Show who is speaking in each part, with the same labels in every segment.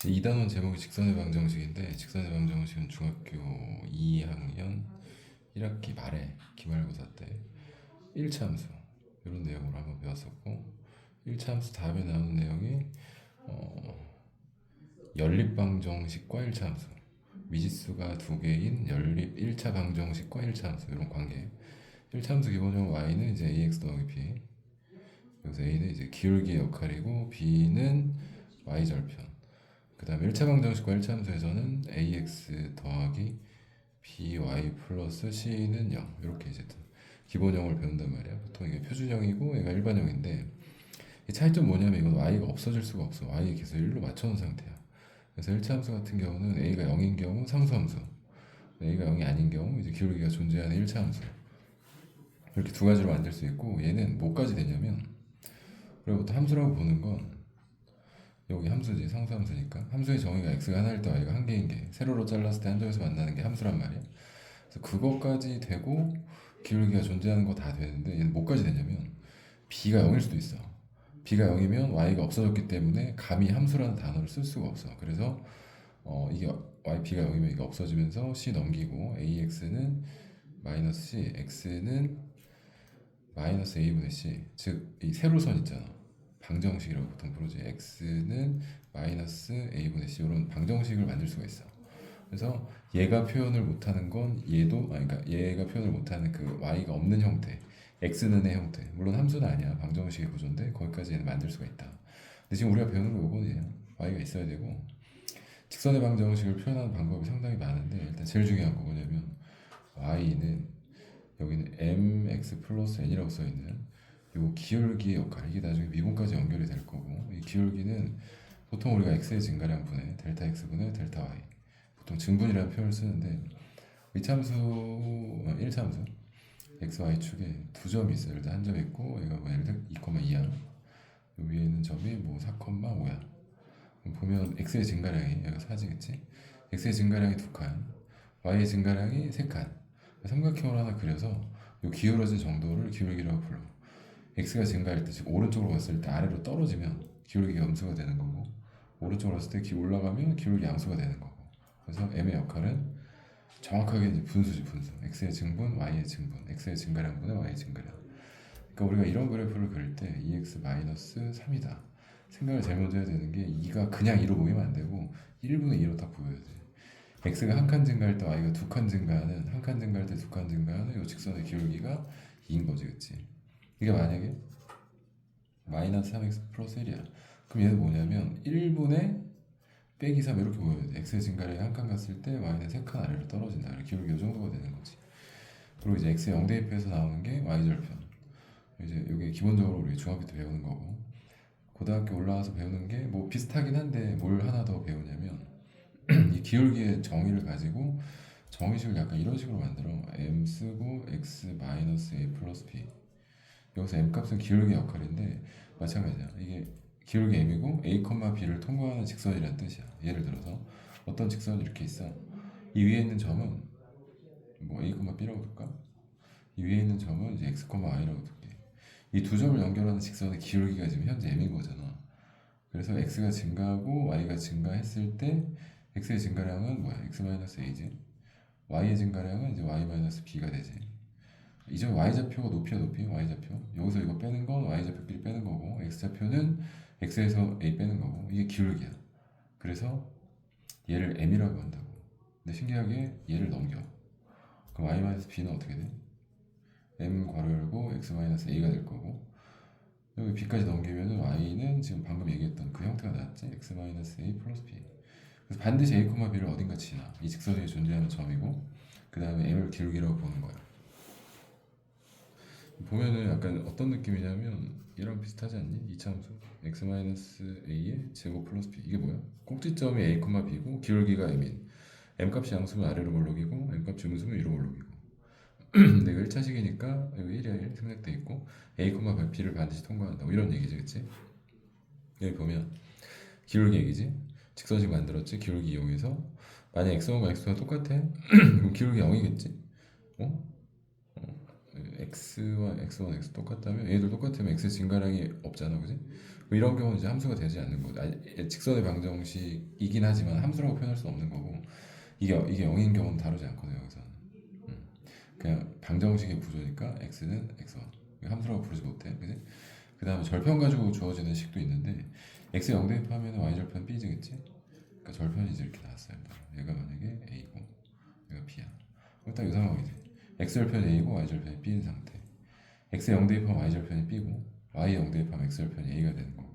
Speaker 1: 2단원 제목이 직선의 방정식인데 직선의 방정식은 중학교 2학년 1학기 말에 기말고사 때 1차 함수 이런 내용으로 한번 배웠었고 1차 함수 답에 나오는 내용이 연립방정식과 1차 함수 미지수가 두 개인 연립 1차 방정식과 1차 함수 이런 관계 1차 함수 기본적으로 y는 이제 ax 더하기 b 여기서 a는 이제 기울기의 역할이고 b는 y절편 그 다음에 1차 방정식과 1차 함수에서는 ax 더하기 by 플러스 c는 0 이렇게 이제 기본형을 배운단 말이야. 보통 이게 표준형이고 얘가 일반형인데 이 차이점 뭐냐면 이건 y가 없어질 수가 없어. y 계속 1로 맞춰놓은 상태야. 그래서 1차 함수 같은 경우는 a가 0인 경우 상수함수, a가 0이 아닌 경우 이제 기울기가 존재하는 1차 함수 이렇게 두 가지로 만들 수 있고 얘는 뭐까지 되냐면 우리가 함수라고 보는 건 여기 함수지 상수함수니까 함수의 정의가 x가 하나일 때 y가 한 개인 게 세로로 잘랐을 때 한 점에서 만나는 게 함수란 말이야. 그래서 그것까지 되고 기울기가 존재하는 거 다 되는데 얘는 뭐까지 되냐면 b가 0일 수도 있어. b가 0이면 y가 없어졌기 때문에 감히 함수라는 단어를 쓸 수가 없어. 그래서 이게 b가 0이면 이게 없어지면서 c 넘기고 ax는 마이너스 c, x는 마이너스 a분의 c 즉 이 세로선 있잖아. 방정식이라고 보통 부르지. x는 마이너스 a분의 c 이런 방정식을 만들 수가 있어. 그래서 얘가 표현을 못하는 건 얘도 그러니까 얘가 표현을 못하는 그 y가 없는 형태 x는의 형태 물론 함수는 아니야 방정식의 구조인데 거기까지 얘는 만들 수가 있다. 근데 지금 우리가 배우는 거 이거는 y가 있어야 되고 직선의 방정식을 표현하는 방법이 상당히 많은데 일단 제일 중요한 거 뭐냐면 y는 여기는 mx 플러스 n이라고 써있는 요 기울기의 역할 이게 나중에 미분까지 연결이 될 거고 이 기울기는 보통 우리가 x의 증가량 분의 델타 x분의 델타 y 보통 증분이라는 표현을 쓰는데 이참수 1참수 x, y 축에 두 점이 있어요. 일단 한 점 있고 얘가 뭐 예를 들어 2,2야. 요 위에 있는 점이 뭐 4,5야. 보면 x의 증가량이 얘가 4지겠지? x의 증가량이 2칸, y의 증가량이 3칸. 삼각형을 하나 그려서 요 기울어진 정도를 기울기라고 불러. x가 증가할 때 즉 오른쪽으로 갔을 때 아래로 떨어지면 기울기가 음수가 되는 거고 오른쪽으로 갔을 때 올라가면 기울기 양수가 되는 거고 그래서 m의 역할은 정확하게 이제 분수지 분수 x의 증분, y의 증분 x의 증가량분의 y의 증가량 그러니까 우리가 이런 그래프를 그릴 때 2x-3이다 생각을 제일 먼저 해야 되는 게 2가 그냥 2로 보이면 안 되고 1분의 2로 딱 보여야 돼 x가 한 칸 증가할 때 y가 두 칸 증가하는 한 칸 증가할 때 두 칸 증가하는 이 직선의 기울기가 2인 거지 그치 이게 만약에 마이너스 3x 플러스 1이야 그럼 얘는 뭐냐면 1분의 빼기 3 이렇게 보여야 돼. x의 증가량이 한 칸 갔을 때 y는 3칸 아래로 떨어진다. 기울기 이 정도가 되는 거지. 그리고 이제 x의 0 대입해서 나오는 게 y절편. 이제 이게 기본적으로 우리 중학교 때 배우는 거고 고등학교 올라와서 배우는 게 뭐 비슷하긴 한데 뭘 하나 더 배우냐면 이 기울기의 정의를 가지고 정의식을 약간 이런 식으로 만들어. m 쓰고 x 마이너스 a 플러스 b 여기서 m 값은 기울기 역할인데 마찬가지야. 이게 기울기 m이고 a, b를 통과하는 직선이라는 뜻이야. 예를 들어서 어떤 직선이 이렇게 있어. 이 위에 있는 점은 뭐 a, b라고 둘까? 이 위에 있는 점은 이제 x, y라고 둘게. 이 두 점을 연결하는 직선의 기울기가 지금 현재 m인 거잖아. 그래서 x가 증가하고 y가 증가했을 때 x의 증가량은 뭐야? x-a지. y의 증가량은 이제 y-b가 되지. 이제 y좌표가 높이야 높이 y좌표 여기서 이거 빼는 건 y좌표끼리 빼는 거고 x좌표는 x에서 a 빼는 거고 이게 기울기야 그래서 얘를 m이라고 한다고 근데 신기하게 얘를 넘겨 그럼 y-b는 어떻게 돼? m 괄호 열고 x-a가 될 거고 여기 b까지 넘기면 y는 지금 방금 얘기했던 그 형태가 나왔지 x-a 플러스 b 그래서 반드시 a, b를 어딘가 지나 이 직선 위에 존재하는 점이고 그 다음에 m을 기울기라고 보는 거야 보면은 약간 어떤 느낌이냐면 얘랑 비슷하지 않니? 이차함수 x-a의 제곱 플러스 b 이게 뭐야? 꼭지점이 a, b고 기울기가 m인 m값이 양수면 아래로 몰록이고 m값이 음수면 위로 몰록이고 근데 이거 1차식이니까 여기 1이야 1 생략돼 있고 a, b를 반드시 통과한다 뭐 이런 얘기지 그치? 여기 보면 기울기 얘기지? 직선식 만들었지? 기울기 이용해서 만약 x1과 x2가 똑같아? 그럼 기울기 0이겠지? 어? x와 x1, x 똑같다면 얘들 똑같으면 x 증가량이 없잖아, 그지? 뭐 이런 경우는 이제 함수가 되지 않는 거고, 직선의 방정식이긴 하지만 함수라고 표현할 수는 없는 거고, 이게 0인 경우는 다루지 않거든요, 여기서는. 그냥 방정식의 구조니까 x는 x1 함수라고 부르지 못해, 그지? 그 다음에 절편 가지고 주어지는 식도 있는데 x 0 대입하면 y절편 b지겠지? 그러니까 절편이 이제 이렇게 나왔어요. 얘가 만약에 a고 얘가 b야. 그럼 딱 이 상황이지. x절편이 a고 y절편이 b인 상태. x 0 대입하면 y절편이 b고 y 0 대입하면 x절편이 a가 되는 거고.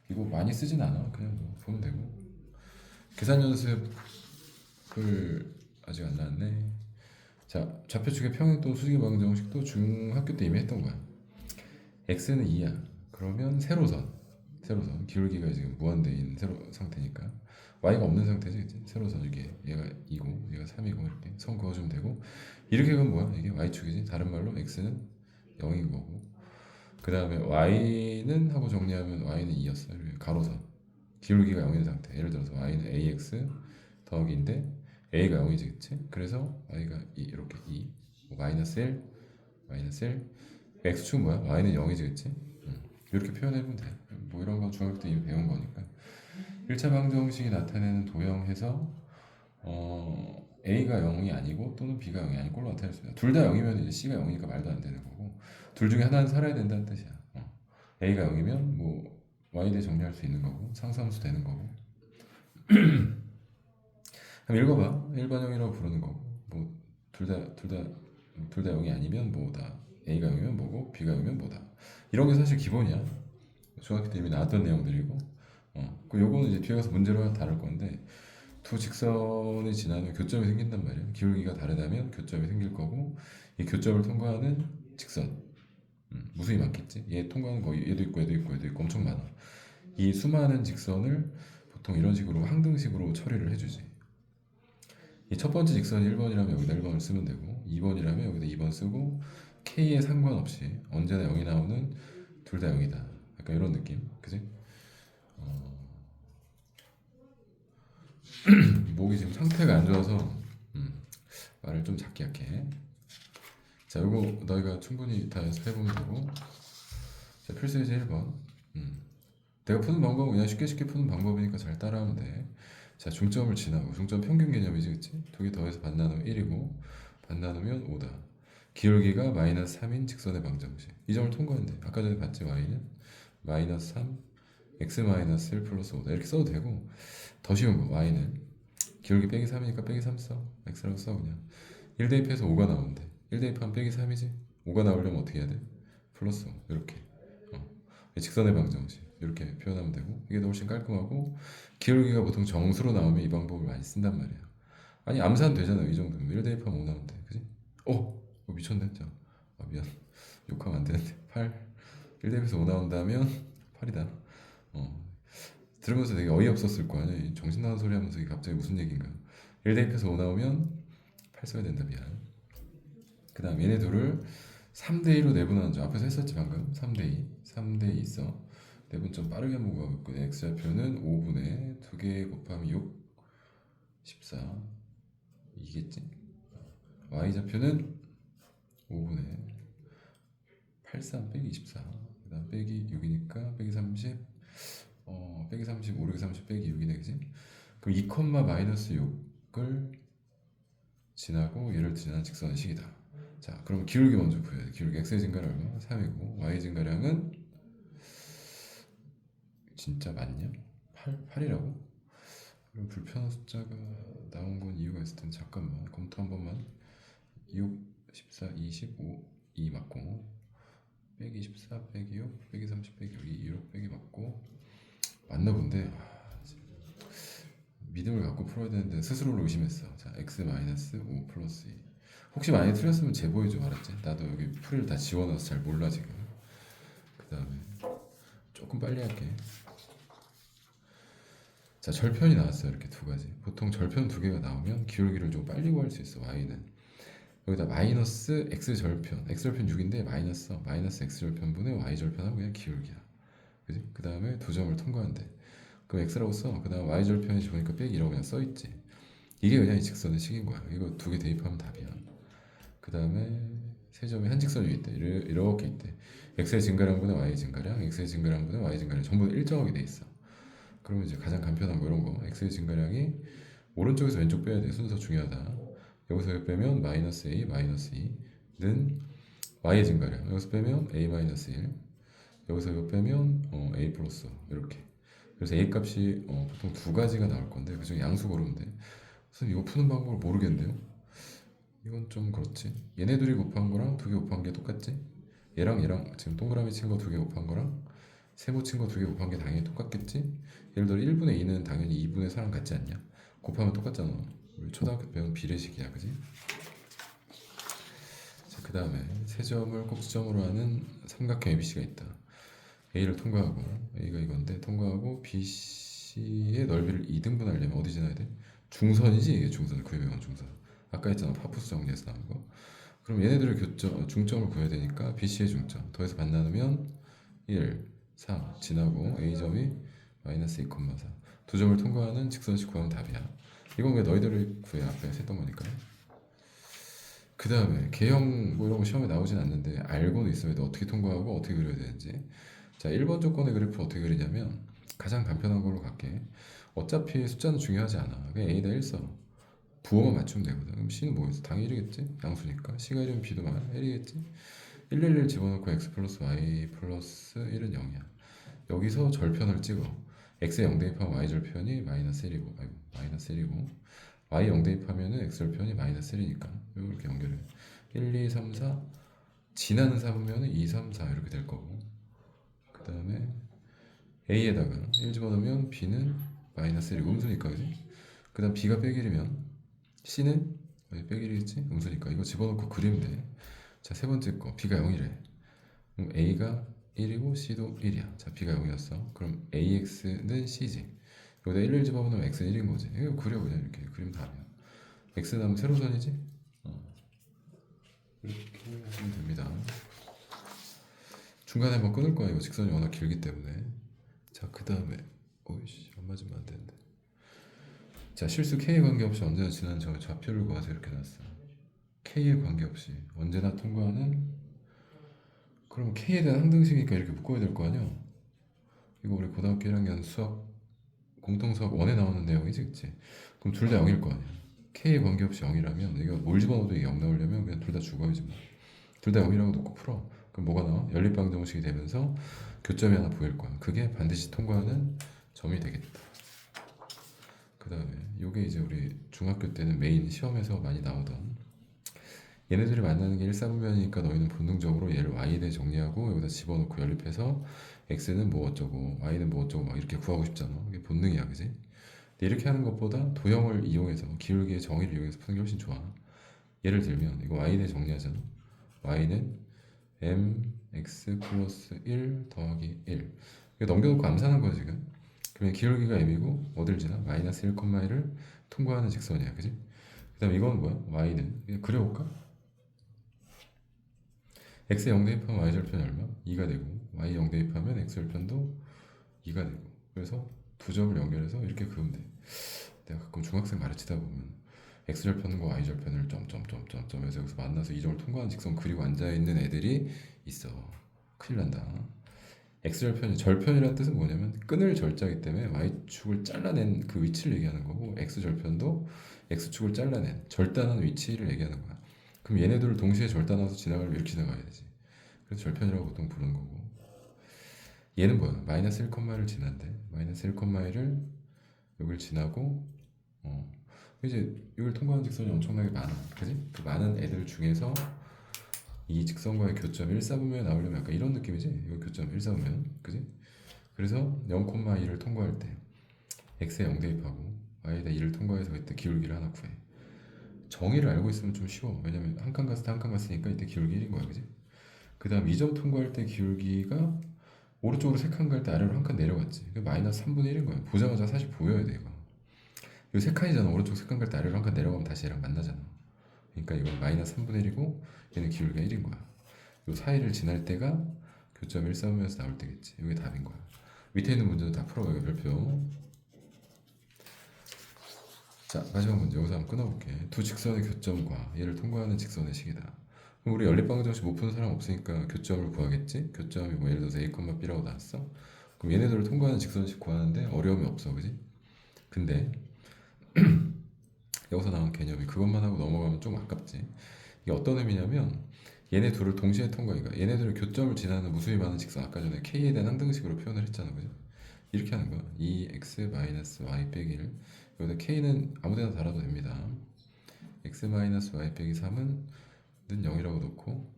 Speaker 1: 이거 많이 쓰진 않아. 그냥 뭐 보면 되고. 계산 연습을 아직 안 나왔네. 자, 좌표축의 평행 또는 수직의 방정식도 중학교 때 이미 했던 거야. x는 2야. 그러면 세로선 기울기가 지금 무한대인 세로 상태니까 y가 없는 상태지, 그치? 세로선 이게 얘가 2고 얘가 3이고 이렇게 선 그어주면 되고, 이렇게 그럼 뭐야? 이게 y축이지. 다른 말로 x는 0인 거고, 그 다음에 y는 하고 정리하면 y는 2였어. 가로선 기울기가 0인 상태. 예를 들어서 y는 ax 더하기인데 a가 0이지, 그치? 그래서 y가 2, 이렇게 2 마이너스 1 x축은 뭐야? y는 0이지, 그치? 이렇게 표현해보면 돼. 뭐 이런 거 중학교 때 이미 배운 거니까. 1차 방정식이 나타내는 도형에서 a가 0이 아니고 또는 b가 0이 아닌 걸로 나타낼 수 있다. 둘 다 0이면 이제 c가 0이니까 말도 안 되는 거고, 둘 중에 하나는 살아야 된다는 뜻이야. a가 0이면 뭐 y대 정리할 수 있는 거고 상수함수 되는 거고. 한번 읽어봐. 일반형이라고 부르는 거고, 뭐 둘 다 0이 아니면 뭐다. a가 0이면 뭐고 b가 0이면 뭐다. 이런 게 사실 기본이야. 중학교 때 이미 나왔던 내용들이고, 그 요거는 이제 뒤에 가서 문제로 다룰 건데, 두 직선이 지나면 교점이 생긴단 말이야. 기울기가 다르다면 교점이 생길 거고, 이 교점을 통과하는 직선, 무수히 많겠지. 얘 통과하는 거 얘도 있고 얘도 있고 얘도 있고 엄청 많아. 이 수많은 직선을 보통 이런 식으로 항등식으로 처리를 해주지. 이 첫 번째 직선이 1번이라면 여기다 1번을 쓰면 되고, 2번이라면 여기다 2번 쓰고, k에 상관없이 언제나 0이 나오는 둘 다 0이다. 약간 이런 느낌, 그지? 목이 지금 상태가 안 좋아서 말을 좀 작게 할게. 자, 이거 너희가 충분히 다 연습해보면 되고. 자, 필수 예제 1번. 내가 푸는 방법은 그냥 쉽게 푸는 방법이니까 잘 따라하면 돼. 자, 중점을 지나고, 중점 평균 개념이지, 그치? 두 개 더해서 반 나누면 1이고 반 나누면 5다. 기울기가 마이너스 3인 직선의 방정식. 이 점을 통과한대. 아까 전에 봤지, y는 마이너스 3 x 마이너스 1 플러스 5다. 이렇게 써도 되고, 더 쉬운 거, y는 기울기 빼기 3이니까 빼기 3 써. x라고 써. 그냥 1 대입해서 5가 나오는데 1 대입하면 빼기 3이지. 5가 나오려면 어떻게 해야 돼? 플러스 5. 이렇게 직선의 방정식 이렇게 표현하면 되고, 이게 더 훨씬 깔끔하고, 기울기가 보통 정수로 나오면 이 방법을 많이 쓴단 말이야. 아니 암산 되잖아요. 이 정도면 1 대입하면 5 나오면 돼, 그지? 미쳤네. 자, 미안. 욕하면 안 되는데. 8 1 대입해서 5 나온다면 8이다. 들으면서 되게 어이없었을 거 아니야. 정신 나간 소리 하면서 이게 갑자기 무슨 얘기인가. 1 대입해서 5 나오면 8 써야 된다. 미안. 그 다음 얘네 둘을 3대2로 내분하는 점. 앞에서 했었지 방금. 3대2 써. 내분 좀 빠르게 먹어가고 있고, x좌표는 5분의 2개 곱하면 6 14 이겠지. y좌표는 5분의 83 빼기 24, 그 다음 빼기 6이니까 빼기 30, 빼기 30, 5, 6, 30 빼기 6이네, 그지? 그럼 2, 마이너스 6을 지나고 얘를 지나는 직선의 식이다. 자, 그럼 기울기 먼저 구해야 돼. 기울기 x의 증가량 얼마? 3이고 y의 증가량은 진짜 맞냐? 8이라고? 그럼 불편한 숫자가 나온 건 이유가 있을 텐데, 잠깐만 검토 한 번만. 6, 14, 25, 2 맞고, 빼기 14 빼기 6 빼기 30 빼기 6 빼기 맞고 맞나 본데, 믿음을 갖고 풀어야 되는데 스스로를 의심했어. 자, x 마이너스 5 플러스 2. 혹시 많이 틀렸으면 제보해줘. 알았지? 나도 여기 풀이를 다 지워놔서 잘 몰라 지금. 그 다음에 조금 빨리 할게. 자, 절편이 나왔어요. 이렇게 두 가지. 보통 절편 두 개가 나오면 기울기를 좀 빨리 구할 수 있어. y는 여기다 마이너스 x절편, x절편 6인데 마이너스 x절편분의 y절편하면 그냥 기울기야, 그지? 그 다음에 두 점을 통과한대. 그럼 x라고 써. 그 다음 y절편이 보니까 빼기라고 그냥 써있지. 이게 그냥 이 직선의 식인 거야. 이거 두 개 대입하면 답이야. 그 다음에 세 점이 한 직선 위에 있대. 이렇게 있대. x의 증가량분의 y의 증가량, x의 증가량분의 y의 증가량 전부 일정하게 돼 있어. 그러면 이제 가장 간편한 거 이런 거. x의 증가량이 오른쪽에서 왼쪽 빼야 돼. 순서 중요하다. 여기서 빼면 마이너스 a 마이너스 2는 y의 증가량. 여기서 빼면 a 마이너스 1. 여기서 이거 빼면 a 플러스 이렇게. 그래서 a 값이 보통 두 가지가 나올 건데 그중에 양수 고르면 돼. 선생님 이거 푸는 방법을 모르겠는데요. 이건 좀 그렇지. 얘네 둘이 곱한 거랑 두 개 곱한 게 똑같지? 얘랑 지금 동그라미 친 거 두 개 곱한 거랑 세모 친 거 두 개 곱한 게 당연히 똑같겠지? 예를 들어 1분의 2는 당연히 2분의 4랑 같지 않냐? 곱하면 똑같잖아. 우리 초등학교 배운 비례식이야, 그지? 자, 그 다음에 세 점을 꼭지점으로 하는 삼각형 ABC가 있다. A를 통과하고 A가 이건데 통과하고 BC의 넓이를 2등분 하려면 어디 지나야 돼? 중선이지 이게 중선. 그게 명한 중선. 아까 했잖아 파푸스 정리에서 나온 거. 그럼 얘네들의 중점을 구해야 되니까 BC의 중점 더해서 반나누면 1, 3 지나고 A점이 마이너스 2,4 두 점을 통과하는 직선식 구하면 답이야. 이건 왜 너희들을 구해? 아까 했던 거니까. 그 다음에 개형 뭐 이런 거 시험에 나오진 않는데 알고는 있어야 돼. 어떻게 통과하고 어떻게 그려야 되는지. 자, 1번 조건의 그래프 어떻게 그리냐면 가장 간편한 걸로 갈게. 어차피 숫자는 중요하지 않아. 그냥 A다 1 써. 부호만 맞추면 되거든. 그럼 C는 뭐겠어? 당연히 1이겠지? 양수니까. C가 1이면 B도 1이겠지? 111 집어넣고 X 플러스 Y 플러스 1은 0이야. 여기서 절편을 찍어. X에 0 대입하면 Y 절편이 마이너스 1이고 마이너스 1이고 Y 0 대입하면 X 절편이 마이너스 1이니까 이렇게 연결해. 1, 2, 3, 4 지나는 4보면 2, 3, 4 이렇게 될 거고 그 다음에 A에다가 1 집어넣으면 B는 마이너스 1이고 음수니까 그지? 그 다음 B가 빼기이면 C는 빼기겠지? 음수니까 이거 집어넣고 그리면 돼. 자, 세 번째 거 B가 0이래. 그럼 A가 1이고 C도 1이야. 자, B가 0이었어. 그럼 AX는 C지. 여기다 1을 집어넣으면 X는 1인 거지. 이거 그려 그냥 이렇게 그리면 답이야. X 다음 세로선이지? 이렇게 하시면 됩니다. 중간에 한번 끊을 거야. 이거 직선이 워낙 길기 때문에. 자, 그 다음에 오이씨 안 맞으면 안 되는데. 자, 실수 K에 관계없이 언제나 지나는 저 좌표를 구하세요 이렇게 놨어. K에 관계없이 언제나 통과하는. 그럼 K에 대한 항등식이니까 이렇게 묶어야 될 거 아니야. 이거 우리 고등학교 1학년 수학 공통수학 1에 나오는 내용이지, 그치? 그럼 둘 다 0일 거 아니야. K에 관계없이 0이라면 이거 뭘 집어넣어도 이게 0 나오려면 그냥 둘 다 죽어야지 뭐. 둘 다 0이라고 놓고 풀어. 그럼 뭐가 나와? 연립방정식이 되면서 교점이 하나 보일 거야. 그게 반드시 통과하는 점이 되겠다. 그 다음에 요게 이제 우리 중학교 때는 메인 시험에서 많이 나오던 얘네들이 만나는 게 일사분면이니까 너희는 본능적으로 얘를 y에 대해 정리하고 여기다 집어넣고 연립해서 x는 뭐 어쩌고 y는 뭐 어쩌고 막 이렇게 구하고 싶잖아. 이게 본능이야, 그지? 근데 이렇게 하는 것보다 도형을 이용해서 기울기의 정의를 이용해서 푸는 게 훨씬 좋아. 예를 들면 이거 y에 대해 정리하잖아. y는 mx 플러스 1 더하기 1 이거 넘겨놓고 암산한 거야 지금. 그러면 기울기가 m이고 어딜 지나? 마이너스 1,1를 통과하는 직선이야, 그지? 그 다음에 이건 뭐야? y는 그냥 그려볼까? x에 0 대입하면 y 절편이 얼마? 2가 되고 y 0 대입하면 x 절편도 2가 되고 그래서 두 점을 연결해서 이렇게 그으면 돼. 내가 가끔 중학생 가르치다 보면 x 절편과 y 절편을 점점점점점 해서 여기서 만나서 이 점을 통과하는 직선 그리고 앉아있는 애들이 있어. 큰일 난다. x 절편이 절편이라는 뜻은 뭐냐면 끈을 절자기 때문에 y축을 잘라낸 그 위치를 얘기하는 거고 x 절편도 x축을 잘라낸 절단한 위치를 얘기하는 거야. 그럼 얘네들을 동시에 절단해서 지나가려면 이렇게 지나가야 되지. 그래서 절편이라고 보통 부르는 거고 얘는 뭐야? 마이너스 1,1을 지난대. 마이너스 1,1을 여기를 지나고 이제 이걸 통과하는 직선이 엄청나게 많아. 그지? 그 많은 애들 중에서 이 직선과의 교점 1사분면에 나오려면 약간 이런 느낌이지? 이거 교점 1사분면 그지? 그래서 0,2를 통과할 때 x에 0 대입하고 y에다 2를 통과해서 이때 기울기를 하나 구해. 정의를 알고 있으면 좀 쉬워. 왜냐면 한 칸 갔을 때 한 칸 갔으니까 이때 기울기 1인 거야, 그지? 그 다음 2점 통과할 때 기울기가 오른쪽으로 3칸 갈 때 아래로 한 칸 내려갔지. 마이너스 3분의 1인 거야. 보자마자 사실 보여야 돼 이거. 이거 3칸이잖아. 오른쪽 3칸 갈 때 아래로 한 칸 내려가면 다시 얘랑 만나잖아. 그러니까 이건 마이너스 3분의 1이고 얘는 기울기가 1인 거야. 요 사이를 지날 때가 교점 1,3에서 나올 때겠지. 이게 답인 거야. 밑에 있는 문제도 다 풀어봐요. 별표. 자, 마지막 문제 여기서 한번 끊어볼게. 두 직선의 교점과 얘를 통과하는 직선의 식이다. 그럼 우리 연립방정식 못 푸는 사람 없으니까 교점을 구하겠지? 교점이 뭐 예를 들어서 A, B라고 나왔어. 그럼 얘네들을 통과하는 직선식 구하는데 어려움이 없어, 그지? 근데 여기서 나온 개념이 그것만 하고 넘어가면 좀 아깝지. 이게 어떤 의미냐면 얘네 둘을 동시에 통과니까 얘네들을 교점을 지나는 무수히 많은 직선, 아까 전에 k에 대한 항등식으로 표현을 했잖아, 그죠? 이렇게 하는 거야. 2x-y 빼기 1. 여기다 k는 아무데나 달아도 됩니다. x-y 빼기 3은 0이라고 놓고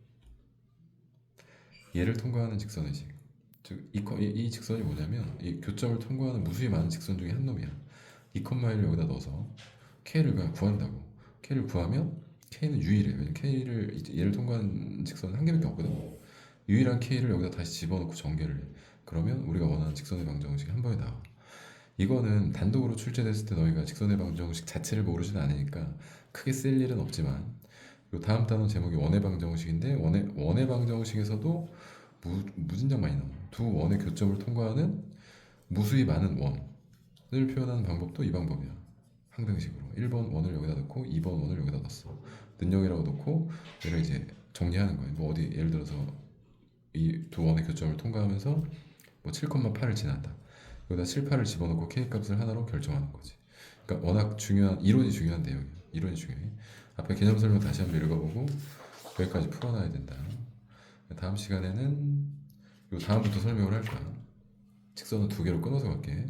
Speaker 1: 얘를 통과하는 직선의식. 즉, 이 직선이 뭐냐면 이 교점을 통과하는 무수히 많은 직선 중에 한 놈이야. 2,1을 여기다 넣어서 k를 그냥 구한다고. k를 구하면 k는 유일해. 왜냐면 k를 얘를 통과하는 직선은 한 개밖에 없거든. 유일한 k를 여기다 다시 집어넣고 전개를 해. 그러면 우리가 원하는 직선의 방정식이 한 번에 나와. 이거는 단독으로 출제됐을 때 너희가 직선의 방정식 자체를 모르진 않으니까 크게 쓸 일은 없지만, 요 다음 단원 제목이 원의 방정식인데 원의 방정식에서도 무진장 많이 나와. 두 원의 교점을 통과하는 무수히 많은 원을 표현하는 방법도 이 방법이야. 항등식으로 1번 원을 여기다 넣고 2번 원을 여기다 넣었어. 는영이라고 넣고 얘를 이제 정리하는 거예요. 뭐 어디 예를 들어서 이 두 원의 교점을 통과하면서 뭐 7,8을 지난다. 여기다 7, 8을 집어넣고 k 값을 하나로 결정하는 거지. 그러니까 워낙 중요한 이론이 중요한 내용이야. 이론이 중요해. 앞에 개념 설명 다시 한번 읽어보고 여기까지 풀어놔야 된다. 다음 시간에는 요 다음부터 설명을 할 거야. 직선은 두 개로 끊어서 갈게.